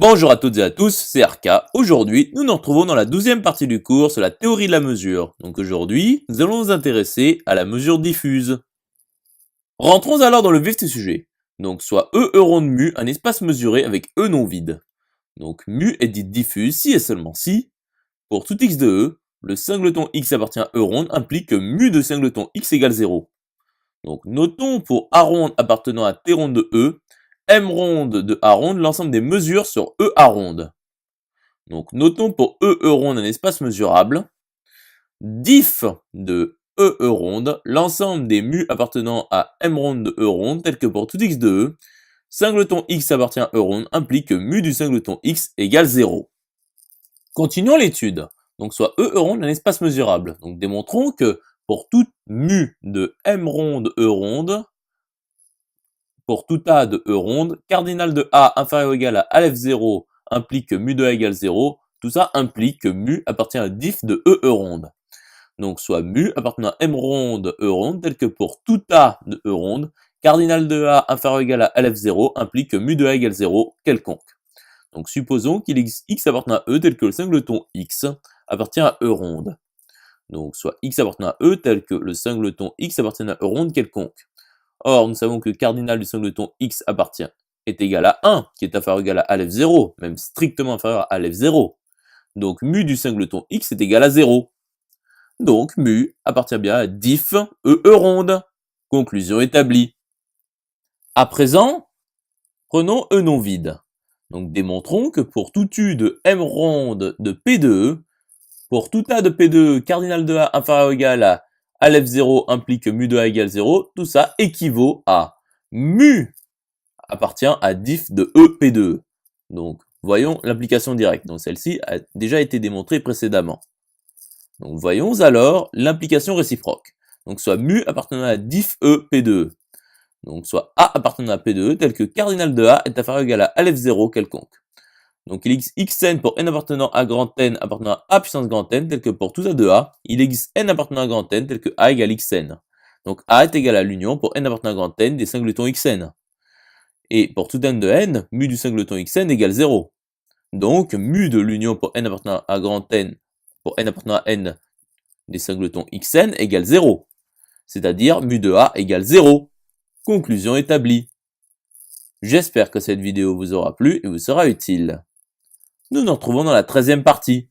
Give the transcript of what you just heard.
Bonjour à toutes et à tous, c'est Arca. Aujourd'hui, nous nous retrouvons dans la 12e partie du cours sur la théorie de la mesure. Donc aujourd'hui, nous allons nous intéresser à la mesure diffuse. Rentrons alors dans le vif du sujet. Donc soit E rond de mu un espace mesuré avec E non vide. Donc mu est dite diffuse si et seulement si, pour tout x de E, le singleton x appartient à E ronde implique que mu de singleton x égale 0. Donc notons pour A ronde appartenant à T ronde de E, M ronde de A ronde l'ensemble des mesures sur E A ronde. Donc notons pour E ronde un espace mesurable, diff de E ronde, l'ensemble des mu appartenant à M ronde de E ronde, tel que pour tout x de E, singleton x appartient à E ronde implique que mu du singleton x égale 0. Continuons l'étude. Donc soit E ronde un espace mesurable. Donc démontrons que pour toute mu de M ronde E ronde, pour tout A de E ronde, cardinal de A inférieur ou égal à Aleph 0 implique que mu de A égale 0, tout ça implique que mu appartient à diff de E ronde. Donc soit mu appartenant à M ronde E ronde, tel que pour tout A de E ronde, cardinal de A inférieur ou égal à Aleph 0 implique que mu de A égale 0 quelconque. Donc supposons qu'il existe x appartenant à E tel que le singleton x appartient à E ronde. Donc soit x appartenant à E tel que le singleton x appartient à E ronde quelconque. Or, nous savons que le cardinal du singleton x appartient est égal à 1, qui est inférieur ou égal à Aleph 0, même strictement inférieur à Aleph 0. Donc mu du singleton x est égal à 0. Donc mu appartient bien à diff E ronde. Conclusion établie. À présent, prenons E non vide. Donc démontrons que pour tout U de M ronde de P de E, pour tout A de P de E, cardinal de A inférieur ou égal à Aleph 0 implique que mu de A égale 0, tout ça équivaut à mu appartient à diff de E P de E. Donc voyons l'implication directe. Donc celle-ci a déjà été démontrée précédemment. Donc voyons alors l'implication réciproque. Donc soit mu appartenant à diff E P de E. Donc soit A appartenant à P de E tel que cardinal de A est inférieur ou égal à Aleph 0 quelconque. Donc il existe xn pour n appartenant à grand N appartenant à A puissance grand N tel que pour tout A de A, il existe n appartenant à grand N tel que A égale xn. Donc A est égal à l'union pour n appartenant à grand N des singletons xn. Et pour tout n de n, mu du singleton xn égale 0. Donc mu de l'union pour n appartenant à grand N pour n appartenant à n des singletons xn égale 0. C'est-à-dire mu de A égale 0. Conclusion établie. J'espère que cette vidéo vous aura plu et vous sera utile. Nous nous retrouvons dans la 13e partie.